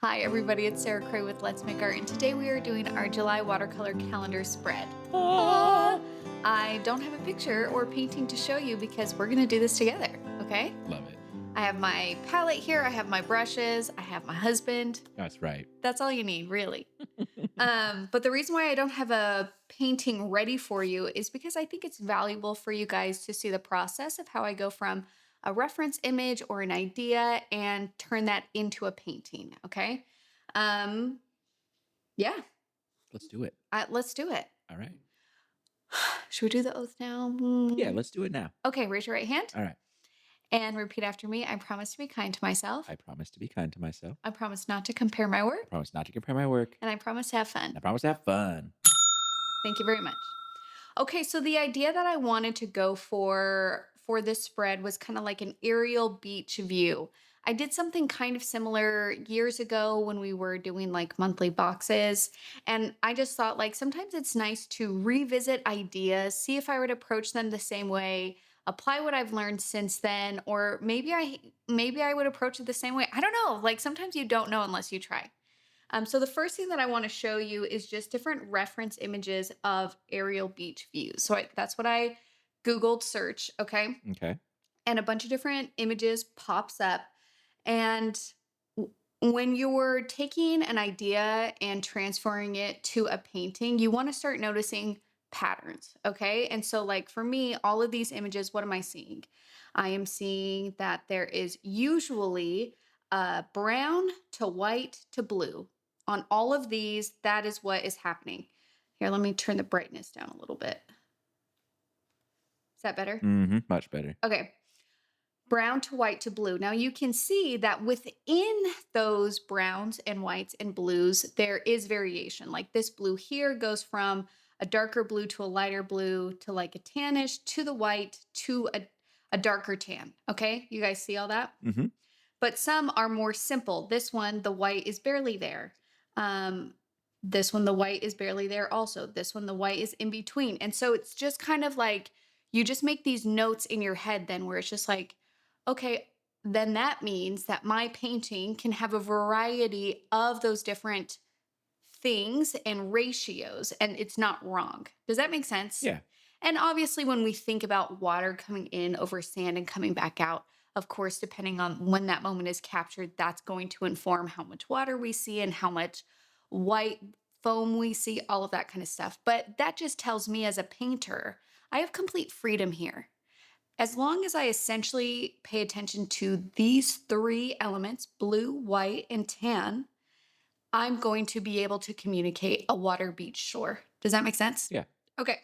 Hi everybody, it's Sarah Cray with Let's Make Art, and today we are doing our July watercolor calendar spread. I don't have a picture or painting to show you because we're gonna do this together, okay? Love it. I have my palette here, I have my brushes, I have my husband. That's right. That's all you need, really. But the reason why I don't have a painting ready for you is because I think it's valuable for you guys to see the process of how I go from a reference image or an idea and turn that into a painting, okay? Um, yeah, Let's do it. let's do it. All right. Should we do the oath now? Yeah, let's do it now. Okay, raise your right hand All right. and repeat after me. I promise to be kind to myself. I promise to be kind to myself. I promise not to compare my work. I promise not to compare my work. And I promise to have fun. I promise to have fun. Thank you very much. Okay, so the idea that I wanted to go for this spread was kind of like an aerial beach view. I did something kind of similar years ago when we were doing like monthly boxes, and I just thought like sometimes it's nice to revisit ideas, see if I would approach them the same way, apply what I've learned since then, or maybe I would approach it the same way. I don't know. Like sometimes you don't know unless you try. So the first thing that I want to show you is just different reference images of aerial beach views. That's what I Googled search, okay? Okay. And a bunch of different images pops up. And when you're taking an idea and transferring it to a painting, you want to start noticing patterns, okay? And so like for me, all of these images, what am I seeing? I am seeing that there is usually brown to white to blue. On all of these, that is what is happening. Here, let me turn the brightness down a little bit. Is that better? Mm-hmm. Much better. Okay. Brown to white to blue. Now you can see that within those browns and whites and blues, there is variation. Like this blue here goes from a darker blue to a lighter blue to like a tannish to the white to a darker tan. Okay. You guys see all that? Mm-hmm. But some are more simple. This one, the white is barely there. This one, the white is barely there also. This one, the white is in between. And so it's just kind of like you just make these notes in your head then where it's just like, okay, then that means that my painting can have a variety of those different things and ratios, and it's not wrong. Does that make sense? Yeah. And obviously, when we think about water coming in over sand and coming back out, of course, depending on when that moment is captured, that's going to inform how much water we see and how much white foam we see, all of that kind of stuff. But that just tells me as a painter, I have complete freedom here. As long as I essentially pay attention to these three elements, blue, white, and tan, I'm going to be able to communicate a water, beach, shore. Does that make sense? Yeah. Okay.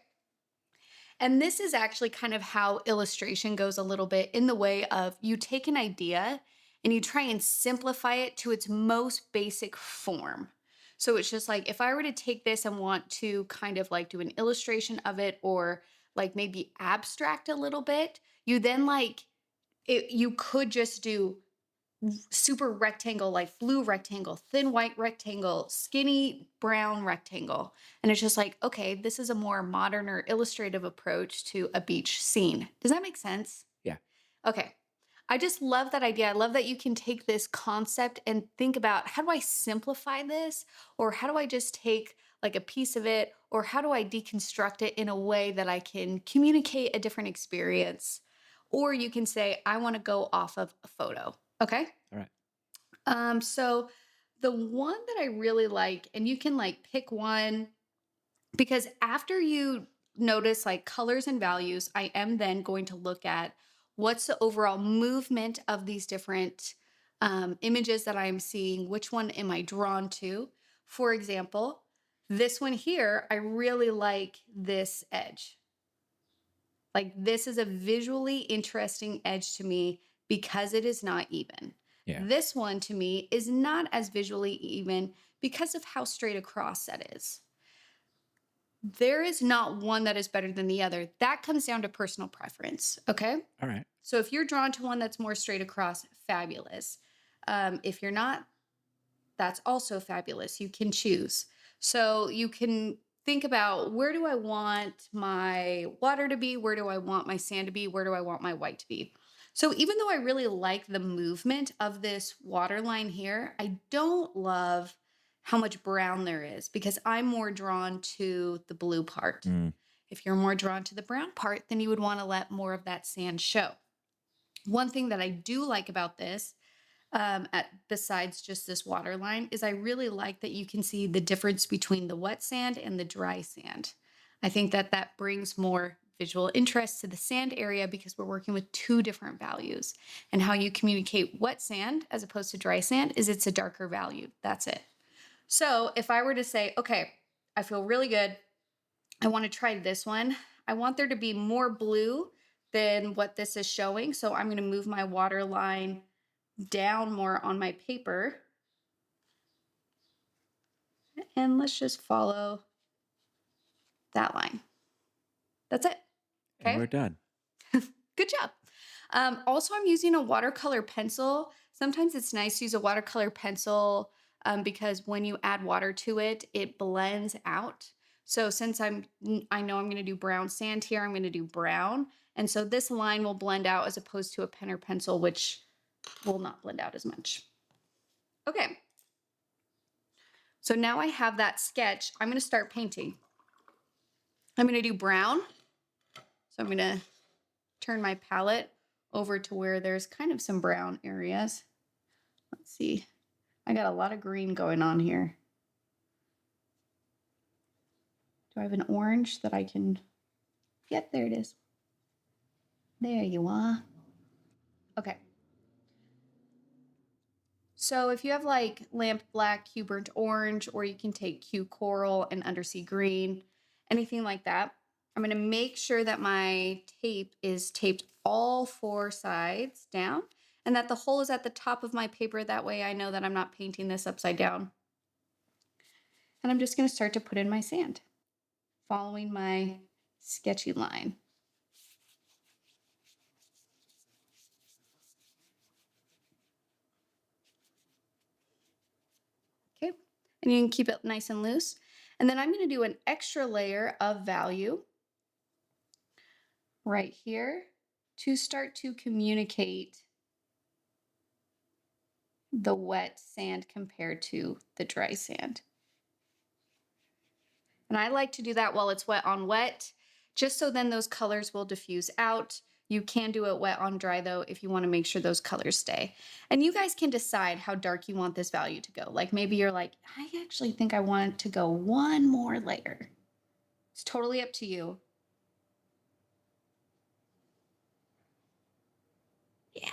And this is actually kind of how illustration goes a little bit in the way of you take an idea and you try and simplify it to its most basic form. So it's just like if I were to take this and want to kind of like do an illustration of it or like maybe abstract a little bit, you then like you could just do super rectangle, like blue rectangle, thin white rectangle, skinny brown rectangle. And it's just like, okay, this is a more modern or illustrative approach to a beach scene. Does that make sense? Yeah. Okay. I just love that idea. I love that you can take this concept and think about how do I simplify this? Or how do I just take like a piece of it? Or how do I deconstruct it in a way that I can communicate a different experience? Or you can say, I want to go off of a photo. Okay. All right. So the one that I really like, and you can like pick one because after you notice like colors and values, I am then going to look at what's the overall movement of these different images that I'm seeing. Which one am I drawn to? For example, this one here, I really like this edge. Like this is a visually interesting edge to me because it is not even. Yeah. This one to me is not as visually even because of how straight across that is. There is not one that is better than the other. That comes down to personal preference. Okay. All right. So if you're drawn to one that's more straight across, fabulous. If you're not, that's also fabulous. You can choose. So you can think about where do I want my water to be? Where do I want my sand to be? Where do I want my white to be? So even though I really like the movement of this water line here, I don't love how much brown there is because I'm more drawn to the blue part. Mm, If you're more drawn to the brown part, then you would want to let more of that sand show. One thing that I do like about this, besides just this water line, is I really like that you can see the difference between the wet sand and the dry sand. I think that that brings more visual interest to the sand area because we're working with two different values. And how you communicate wet sand as opposed to dry sand is it's a darker value. That's it. So if I were to say, okay, I feel really good. I want to try this one. I want there to be more blue than what this is showing. So I'm going to move my water line down more on my paper. And let's just follow that line. That's it. and Okay. we're done. Good job. Also, I'm using a watercolor pencil. Sometimes it's nice to use a watercolor pencil because when you add water to it, it blends out. So since I know I'm going to do brown sand here, I'm going to do brown. And so this line will blend out as opposed to a pen or pencil, which will not blend out as much. Okay. So now I have that sketch. I'm going to start painting. I'm going to do brown. So I'm going to turn my palette over to where there's kind of some brown areas. Let's see. I got a lot of green going on here. Do I have an orange that I can... Yep, there it is. There you are. Okay. So if you have like lamp black, Q burnt orange, or you can take Q coral and undersea green, anything like that, I'm going to make sure that my tape is taped all four sides down and that the hole is at the top of my paper. That way I know that I'm not painting this upside down. And I'm just going to start to put in my sand, following my sketchy line. Okay, and you can keep it nice and loose. And then I'm going to do an extra layer of value right here to start to communicate the wet sand compared to the dry sand. And I like to do that while it's wet on wet, just so then those colors will diffuse out. You can do it wet on dry though if you want to make sure those colors stay. And you guys can decide how dark you want this value to go. Like maybe you're like, I actually think I want it to go one more layer. It's totally up to you. Yeah.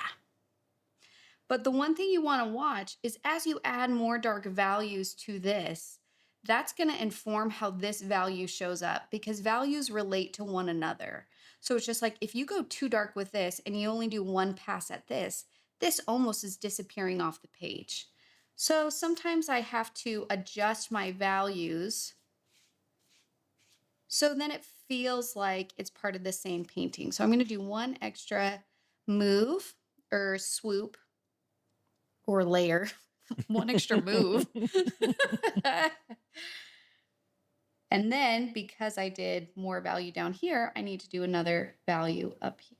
But the one thing you want to watch is as you add more dark values to this, that's going to inform how this value shows up because values relate to one another. So it's just like if you go too dark with this and you only do one pass at this, this almost is disappearing off the page. So sometimes I have to adjust my values so then it feels like it's part of the same painting. So I'm going to do one extra move or swoop or layer, one extra move. And then because I did more value down here, I need to do another value up here.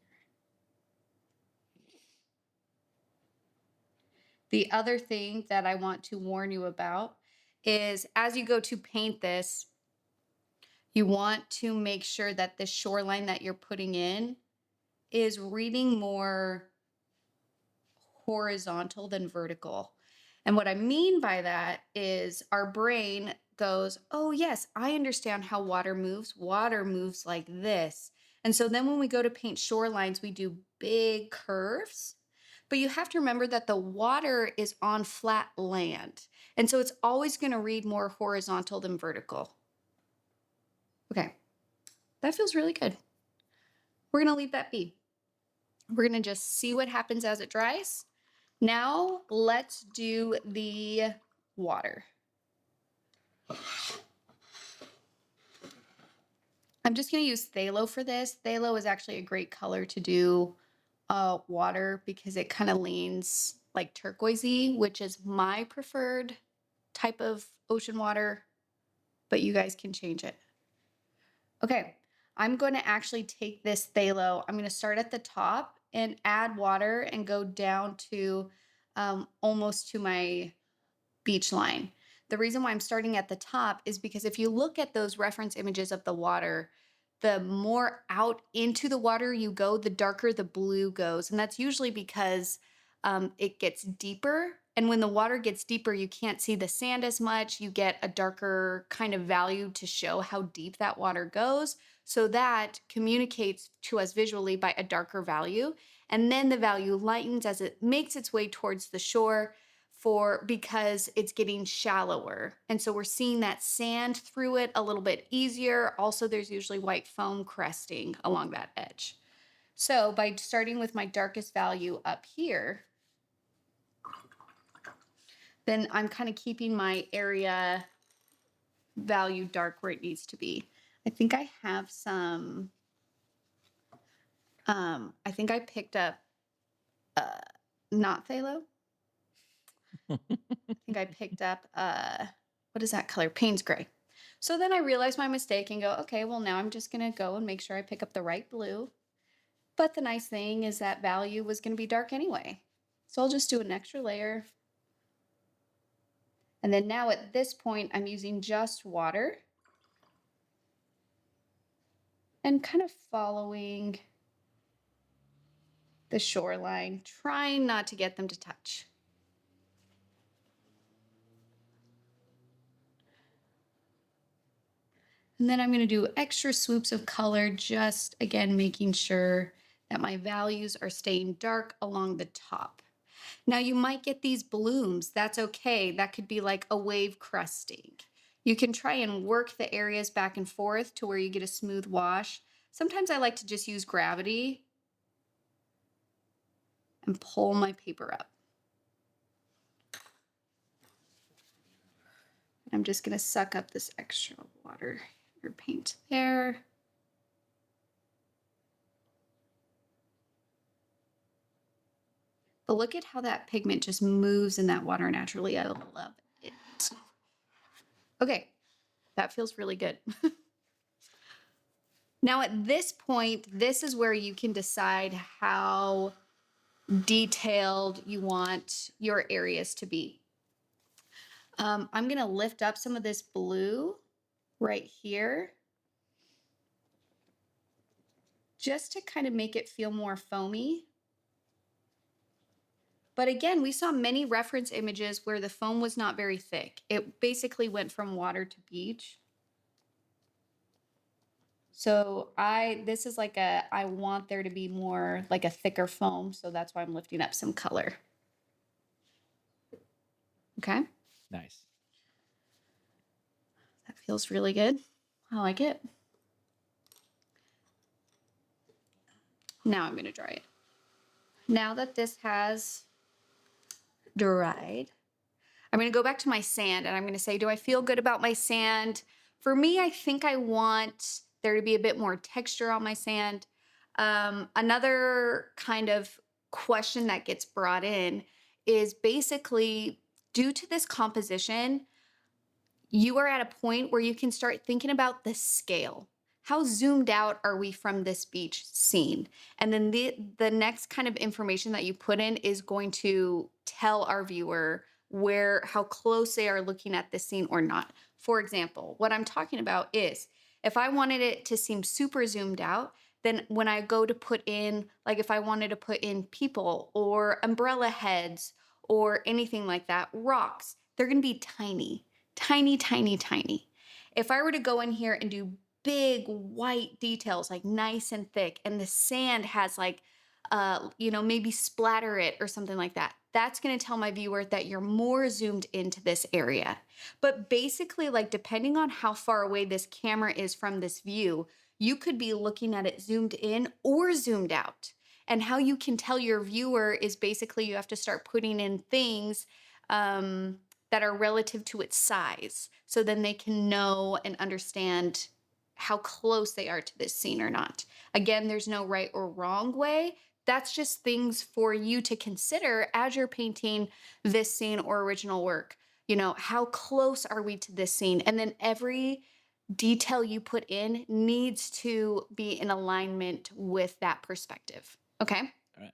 The other thing that I want to warn you about is as you go to paint this, you want to make sure that the shoreline that you're putting in is reading more horizontal than vertical. And what I mean by that is our brain goes, oh, yes, I understand how water moves. Water moves like this. And so then when we go to paint shorelines, we do big curves. But you have to remember that the water is on flat land. And so it's always going to read more horizontal than vertical. Okay, that feels really good. We're going to leave that be. We're going to just see what happens as it dries. Now let's do the water. I'm just going to use phthalo for this. Phthalo is actually a great color to do water because it kind of leans like turquoisey, which is my preferred type of ocean water, but you guys can change it. Okay, I'm going to actually take this phthalo. I'm going to start at the top and add water and go down to almost to my beach line. The reason why I'm starting at the top is because if you look at those reference images of the water, the more out into the water you go, the darker the blue goes. And that's usually because it gets deeper. And when the water gets deeper, you can't see the sand as much. You get a darker kind of value to show how deep that water goes. So that communicates to us visually by a darker value. And then the value lightens as it makes its way towards the shore for because it's getting shallower. And so we're seeing that sand through it a little bit easier. Also, there's usually white foam cresting along that edge. So by starting with my darkest value up here, then I'm kind of keeping my area value dark where it needs to be. I think I have some, I think I picked up not phthalo. I think I picked up what is that color? Payne's gray. So then I realized my mistake and go, okay, well now I'm just gonna go and make sure I pick up the right blue. But the nice thing is that value was gonna be dark anyway. So I'll just do an extra layer. And then now at this point, I'm using just water and kind of following the shoreline, trying not to get them to touch. And then I'm going to do extra swoops of color, just again, making sure that my values are staying dark along the top. Now you might get these blooms. That's okay. That could be like a wave crusting. You can try and work the areas back and forth to where you get a smooth wash. Sometimes I like to just use gravity and pull my paper up. I'm just going to suck up this extra water or paint there. But look at how that pigment just moves in that water naturally. I love it. Okay, that feels really good. Now at this point, this is where you can decide how detailed you want your areas to be. I'm gonna lift up some of this blue right here just to kind of make it feel more foamy. But again, we saw many reference images where the foam was not very thick. It basically went from water to beach. So this is like I want there to be more like a thicker foam. So that's why I'm lifting up some color. Okay. Nice. That feels really good. I like it. Now I'm going to dry it. Now that this has dried, I'm going to go back to my sand and I'm going to say, do I feel good about my sand? For me, I think I want there to be a bit more texture on my sand. Another kind of question that gets brought in is basically due to this composition, you are at a point where you can start thinking about the scale. How zoomed out are we from this beach scene? And then the next kind of information that you put in is going to tell our viewer how close they are looking at this scene or not. For example, what I'm talking about is if I wanted it to seem super zoomed out, then when I go to put in, like if I wanted to put in people or umbrella heads or anything like that, rocks, they're going to be tiny, tiny, tiny, tiny. If I were to go in here and do big white details, like nice and thick, and the sand has like, maybe splatter it or something like that, that's going to tell my viewer that you're more zoomed into this area. But basically, like depending on how far away this camera is from this view, you could be looking at it zoomed in or zoomed out. And how you can tell your viewer is basically you have to start putting in things that are relative to its size. So then they can know and understand how close they are to this scene or not. Again, there's no right or wrong way. That's just things for you to consider as you're painting this scene or original work. You know, how close are we to this scene? And then every detail you put in needs to be in alignment with that perspective. Okay? All right.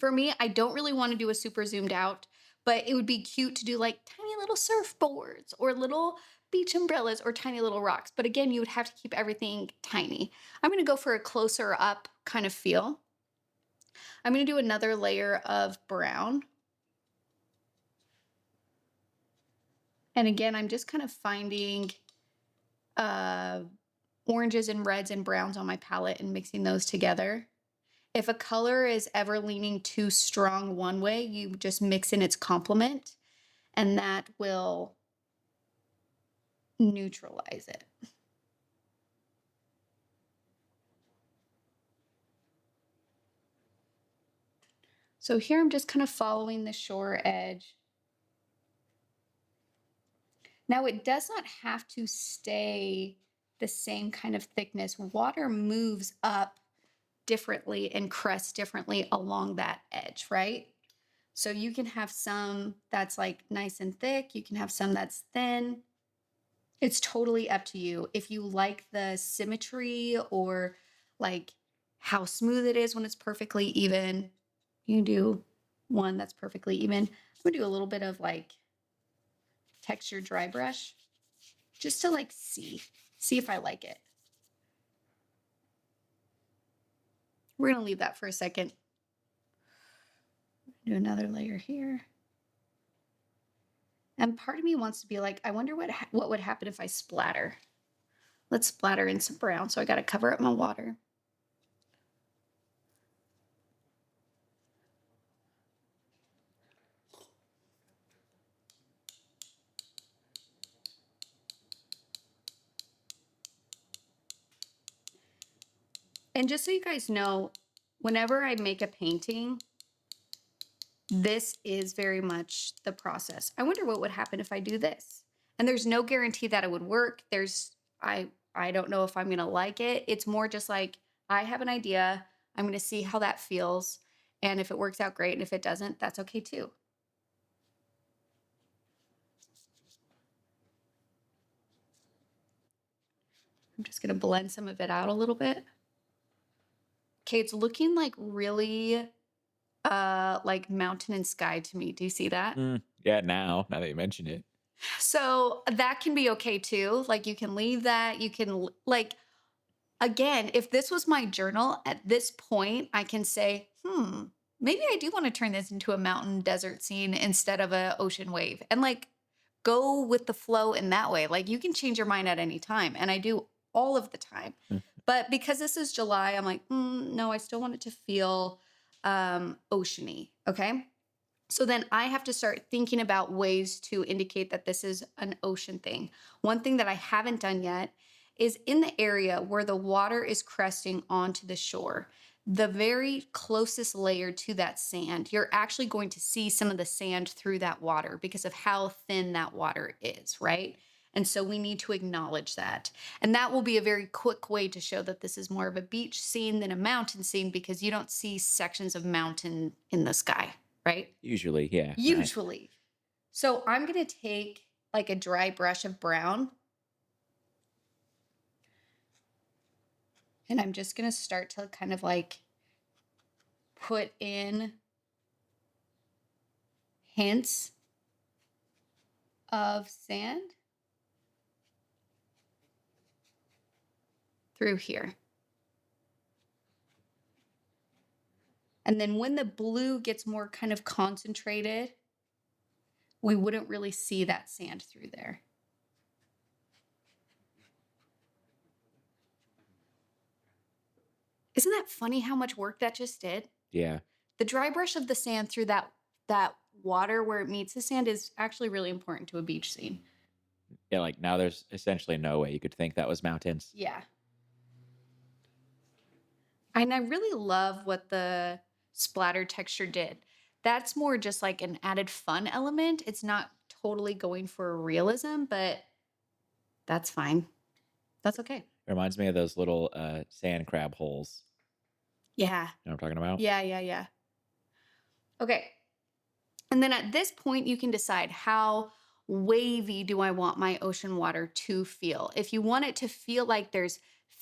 For me, I don't really want to do a super zoomed out, but it would be cute to do like tiny little surfboards or little beach umbrellas or tiny little rocks. But again, you would have to keep everything tiny. I'm going to go for a closer up kind of feel. I'm going to do another layer of brown. And again, I'm just kind of finding uh, oranges and reds and browns on my palette and mixing those together. If a color is ever leaning too strong one way, you just mix in its complement, and that will neutralize it. So here I'm just kind of following the shore edge. Now it does not have to stay the same kind of thickness. Water moves up differently and crests differently along that edge, right? So you can have some that's like nice and thick. You can have some that's thin. It's totally up to you. If you like the symmetry or like how smooth it is when it's perfectly even, you can do one that's perfectly even. I'm gonna do a little bit of like texture dry brush just to like see if I like it. We're gonna leave that for a second. Do another layer here. And part of me wants to be like, I wonder what would happen if I splatter. Let's splatter in some brown. So I got to cover up my water. And just so you guys know, whenever I make a painting, this is very much the process. I wonder what would happen if I do this. And there's no guarantee that it would work. I don't know if I'm going to like it. It's more just like I have an idea. I'm going to see how that feels. And if it works out great, and if it doesn't, that's okay too. I'm just going to blend some of it out a little bit. Okay, it's looking like really like mountain and sky to me. Do you see that? Yeah, now that you mention it. So that can be okay too. Like you can leave that. You can like again, if this was my journal at this point, I can say, maybe I do want to turn this into a mountain desert scene instead of a ocean wave. And like go with the flow in that way. Like you can change your mind at any time. And I do all of the time. But because this is July, I'm like, no, I still want it to feel oceany. Okay. So then I have to start thinking about ways to indicate that this is an ocean thing. One thing that I haven't done yet is in the area where the water is cresting onto the shore, the very closest layer to that sand, you're actually going to see some of the sand through that water because of how thin that water is, right? And so we need to acknowledge that. And that will be a very quick way to show that this is more of a beach scene than a mountain scene because you don't see sections of mountain in the sky, right? Usually, yeah. Usually. So I'm going to take like a dry brush of brown. And I'm just going to start to kind of like put in hints of sand through here. And then when the blue gets more kind of concentrated, we wouldn't really see that sand through there. Isn't that funny how much work that just did? Yeah. The dry brush of the sand through that water where it meets the sand is actually really important to a beach scene. Yeah, like now there's essentially no way you could think that was mountains. Yeah. And I really love what the splatter texture did. That's more just like an added fun element. It's not totally going for realism, but that's fine. That's okay. It reminds me of those little sand crab holes. Yeah. You know what I'm talking about? Yeah. Okay. And then at this point, you can decide how wavy do I want my ocean water to feel. If you want it to feel like there's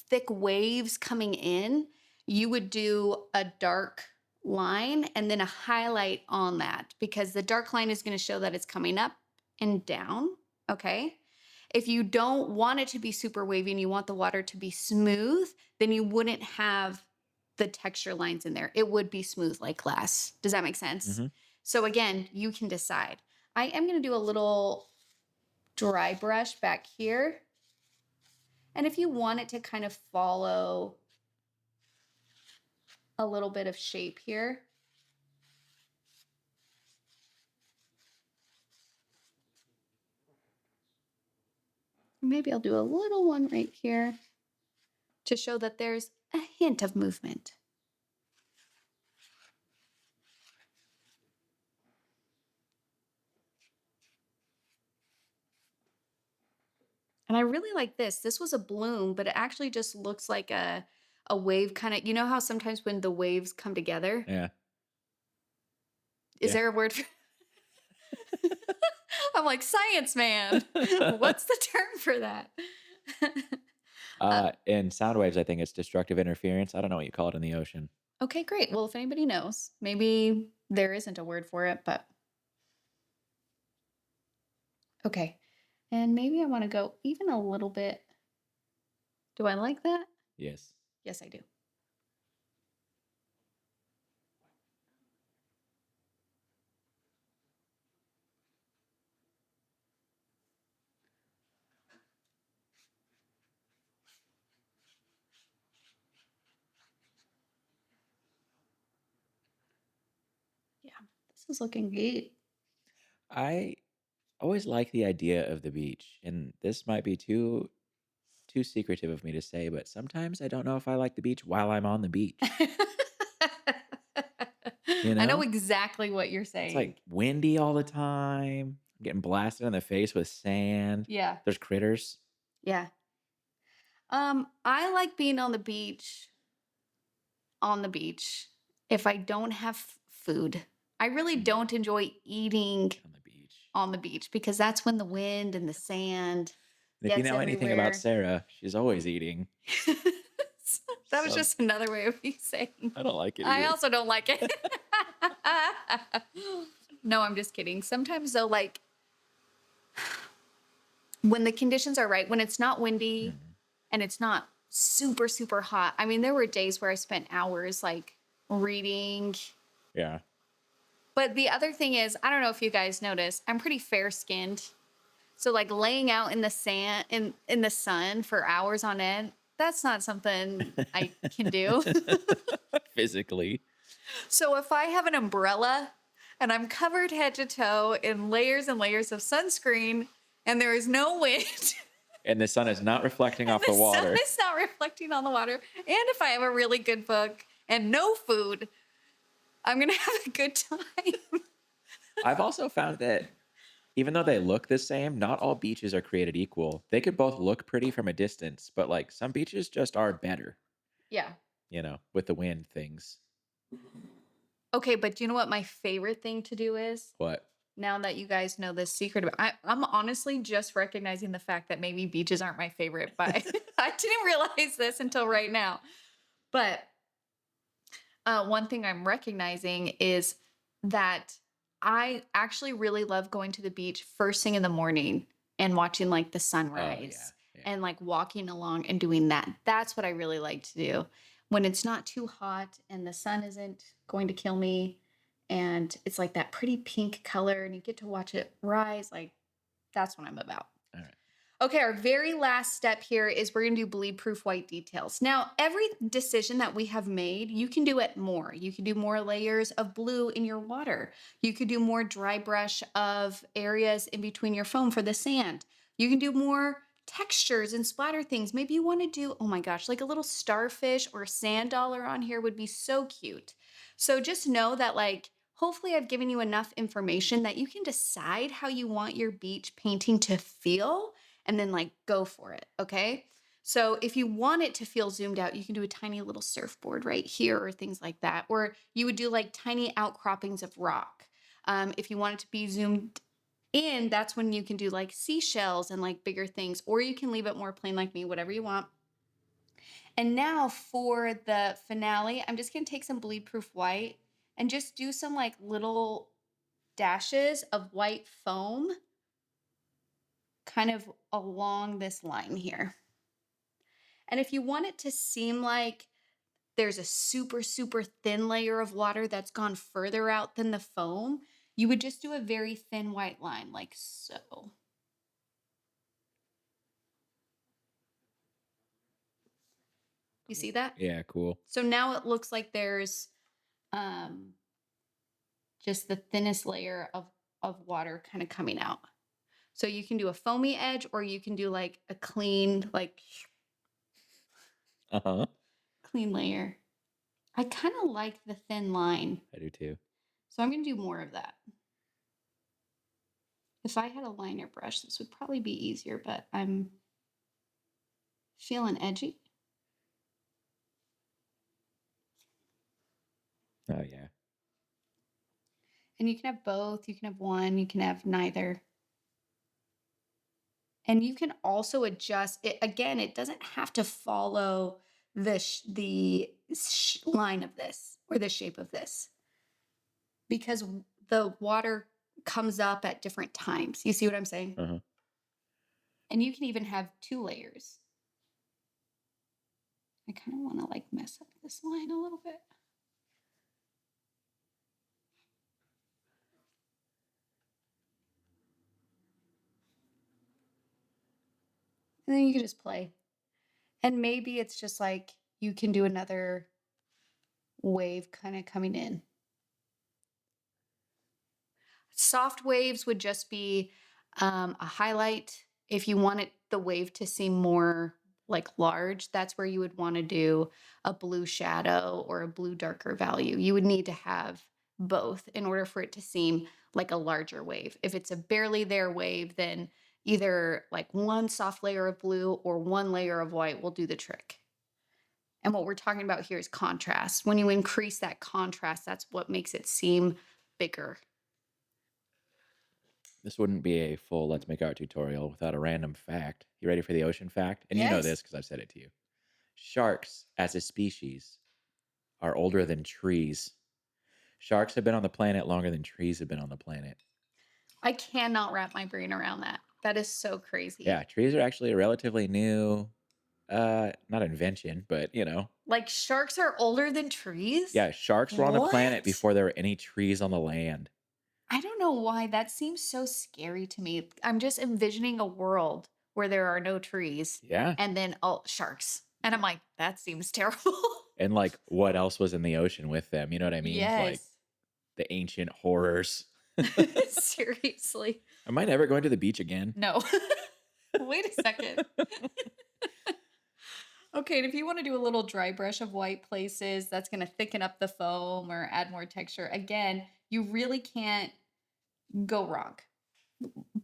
thick waves coming in, you would do a dark line and then a highlight on that because the dark line is going to show that it's coming up and down. Okay. If you don't want it to be super wavy and you want the water to be smooth, then you wouldn't have the texture lines in there. It would be smooth like glass. Does that make sense? Hmm. So again, you can decide. I am going to do a little dry brush back here. And if you want it to kind of follow a little bit of shape here, maybe I'll do a little one right here to show that there's a hint of movement. And I really like this. This was a bloom, but it actually just looks like a wave kind of, you know how sometimes when the waves come together, Yeah. is Yeah. there a word for I'm like, science man. What's the term for that? uh, In sound waves, I think it's destructive interference. I don't know what you call it in the ocean. okay, great. Well, if anybody knows, maybe there isn't a word for it, but okay. And maybe I want to go even a little bit. Do I like that? Yes. Yes, I do. Yeah, this is looking good. I always like the idea of the beach, and this might be too secretive of me to say, but sometimes I don't know if I like the beach while I'm on the beach. You I know know? exactly what you're It's saying. like windy all the time. I'm getting blasted in the face with sand. Yeah. There's critters. Yeah. I like being on the beach if I don't have food. I really Mm, don't enjoy eating on the beach. on the beach because that's when the wind and the sand And if you gets know anything about everywhere. Sarah, she's always eating. That was So just another way of me saying I don't like it I either. also don't like it. No, I'm just kidding. Sometimes though, like when the conditions are right, when it's not windy Mm, and it's not super, super hot. I mean, there were days where I spent hours like reading. yeah. But the other thing is, I don't know if you guys notice, I'm pretty fair skinned. So like laying out in the sand in the sun for hours on end, that's not something I can do. Physically. So if I have an umbrella and I'm covered head to toe in layers and layers of sunscreen and there is no wind And the sun is not reflecting and off the the sun water. is not reflecting on the water, and if I have a really good book and no food, I'm going to have a good time. I've also found that even though they look the same, not all beaches are created equal. They could both look pretty from a distance, but like some beaches just are better, Yeah. with the wind things. Okay, but do you know what my favorite thing to do is? What? Now that you guys know this secret about I'm honestly just recognizing the fact that maybe beaches aren't my favorite, but I didn't realize this until right now. But one thing I'm recognizing is that I actually really love going to the beach first thing in the morning and watching like the Oh yeah, sunrise yeah. and like walking along and doing that. That's what I really like to do when it's not too hot and the sun isn't going to kill me. And it's like that pretty pink color and you get to watch it rise. Like that's what I'm about. All right. Okay, our very last step here is we're going to do bleed proof white details. Now, every decision that we have made, you can do it more. You can do more layers of blue in your water. You could do more dry brush of areas in between your foam for the sand. You can do more textures and splatter things. Maybe you want to do, oh my gosh, like a little starfish or sand dollar on here would be so cute. So just know that like, hopefully I've given you enough information that you can decide how you want your beach painting to feel and then like go for it. Okay. So if you want it to feel zoomed out, you can do a tiny little surfboard right here or things like that. Or you would do like tiny outcroppings of rock. If you want it to be zoomed in, that's when you can do like seashells and like bigger things, or you can leave it more plain like me, whatever you want. And now for the finale, I'm just going to take some bleed proof white and just do some like little dashes of white foam kind of along this line here. And if you want it to seem like there's a super, super thin layer of water that's gone further out than the foam, you would just do a very thin white line like so. You see that? Yeah, cool. So now it looks like there's um, just the thinnest layer of water kind of coming out. So you can do a foamy edge or you can do like a clean, like Uh-huh. clean layer. I kind of like the thin line. I do too. So I'm going to do more of that. If I had a liner brush, this would probably be easier, but I'm feeling edgy. Oh yeah. And you can have both, you can have one, you can have neither. And you can also adjust it. Again, it doesn't have to follow the line of this or the shape of this because the water comes up at different times. You see what I'm saying? Uh-huh. And you can even have 2 layers. I kind of want to like mess up this line a little bit. And then you can just play. And maybe it's just like you can do another wave kind of coming in. Soft waves would just be a highlight. If you wanted the wave to seem more like large, that's where you would want to do a blue shadow or a blue darker value. You would need to have both in order for it to seem like a larger wave. If it's a barely there wave, then either like one soft layer of blue or one layer of white will do the trick. And what we're talking about here is contrast. When you increase that contrast, that's what makes it seem bigger. This wouldn't be a full Let's Make Art tutorial without a random fact. You ready for the ocean fact? And you know Yes. this because I've said it to you. Sharks, as a species, are older than trees. Sharks have been on the planet longer than trees have been on the planet. I cannot wrap my brain around that. That is so crazy. Yeah, trees are actually a relatively new, not invention, but Like sharks are older than trees? yeah, sharks were on the planet What? before there were any trees on the land. I don't know why that seems so scary to me. I'm just envisioning a world where there are no trees Yeah. and then oh, sharks. And I'm like, that seems terrible. And like what else was in the ocean with them? You know what I mean? Like Yes. the ancient horrors. Seriously. Am I never going to the beach again? No. Wait a second. Okay, and if you want to do a little dry brush of white places, that's going to thicken up the foam or add more texture. Again, you really can't go wrong.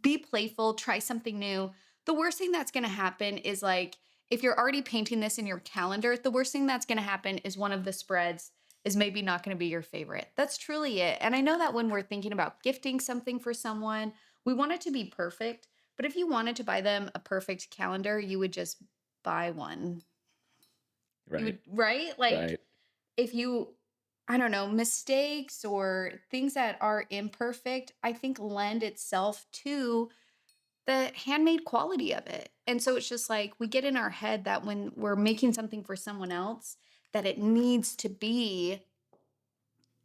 Be playful, try something new. The worst thing that's going to happen is like if you're already painting this in your calendar, the worst thing that's going to happen is one of the spreads is maybe not going to be your favorite. That's truly it. And I know that when we're thinking about gifting something for someone, we want it to be perfect. But if you wanted to buy them a perfect calendar, you would just buy one. You Right. would, right? Like Right. if you, I don't know, mistakes or things that are imperfect, I think lend itself to the handmade quality of it. And so it's just like we get in our head that when we're making something for someone else, that it needs to be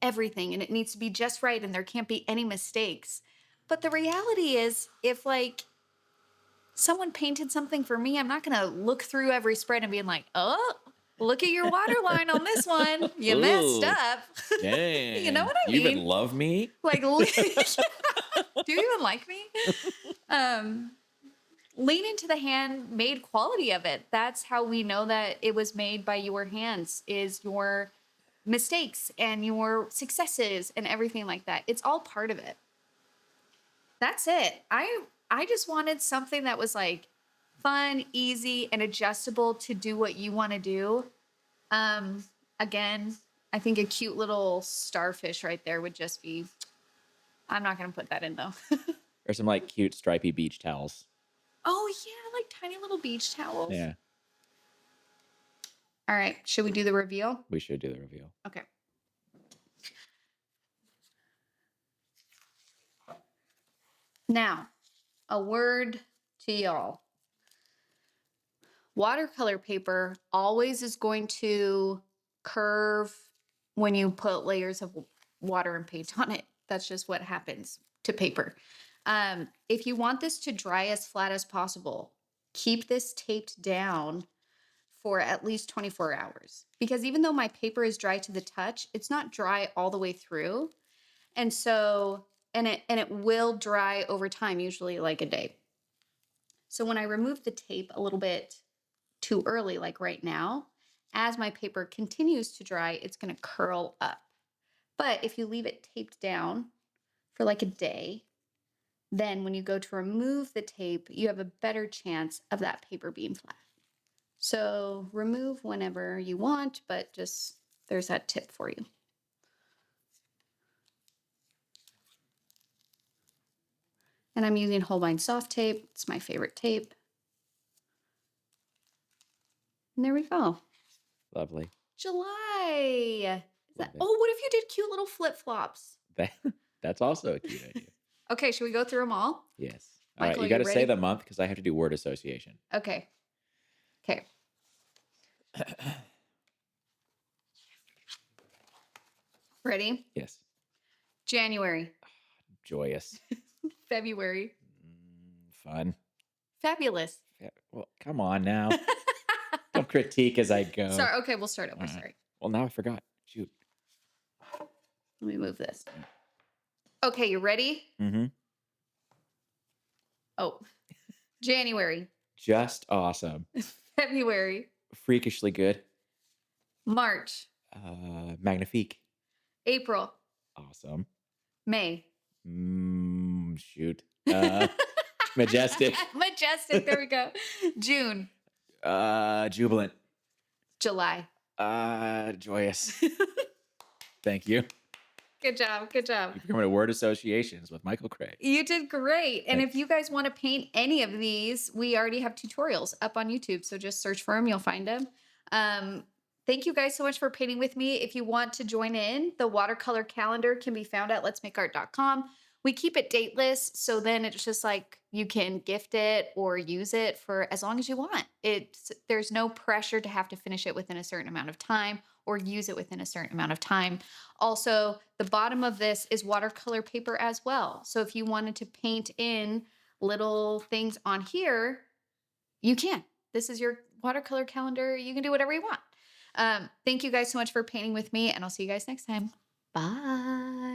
everything and it needs to be just right and there can't be any mistakes. But the reality is, if like someone painted something for me, I'm not going to look through every spread and being like, oh, look at your waterline on this one. You messed Ooh, up. You know dang. what I You even mean? love me? Like, do you even like me? Um, Lean into the handmade quality of it. That's how we know that it was made by your hands, is your mistakes and your successes and everything like that. It's all part of it. That's it. I just wanted something that was like fun, easy, and adjustable to do what you want to do. Um, Again, I think a cute little starfish right there would just be. I'm not gonna put that in though. Or some like cute stripy beach towels. Oh yeah, like tiny little beach towels. Yeah, All right, should we do the reveal? we should do the reveal. Okay. Now, a word to y'all. Watercolor paper always is going to curve when you put layers of water and paint on it. That's just what happens to paper. If you want this to dry as flat as possible, keep this taped down for at least 24 hours. Because even though my paper is dry to the touch, it's not dry all the way through. And so, and it will dry over time, usually like a day. So when I remove the tape a little bit too early, like right now, as my paper continues to dry, it's going to curl up. But if you leave it taped down for like a day, then when you go to remove the tape, you have a better chance of that paper being flat. So remove whenever you want, but just there's that tip for you. And I'm using Holbein soft tape. It's my favorite tape. And there we go. Lovely. July. Love it. Oh, what if you did cute little flip-flops? That, that's also a cute idea. Okay, should we go through them all? Yes. All right. Michael, You are got you to say ready? the month because I have to do word association. Okay. Okay. Ready? Yes. January. Joyous. February. Fun. Fabulous. Well, come on now. Don't critique as I go. Sorry. Okay, we'll start over. All right. Sorry. Well, now I forgot. Shoot. Let me move this. Okay, you ready? Mm-hmm. Oh, January. Just awesome. February. Freakishly good. March. Magnifique. April. Awesome. May. Shoot. Majestic. Majestic. There we go. June. Jubilant. July. Joyous. Thank you. Good job. Good job. You're becoming a word associations with Michael Craig. You did great. And Thanks. if you guys want to paint any of these, we already have tutorials up on YouTube. So just search for them. You'll find them. Thank you guys so much for painting with me. If you want to join in, the watercolor calendar can be found at letsmakeart.com. We keep it dateless. So then it's just like you can gift it or use it for as long as you want. There's no pressure to have to finish it within a certain amount of time or use it within a certain amount of time. Also, the bottom of this is watercolor paper as well. So if you wanted to paint in little things on here, you can. This is your watercolor calendar. You can do whatever you want. Thank you guys so much for painting with me, and I'll see you guys next time. Bye.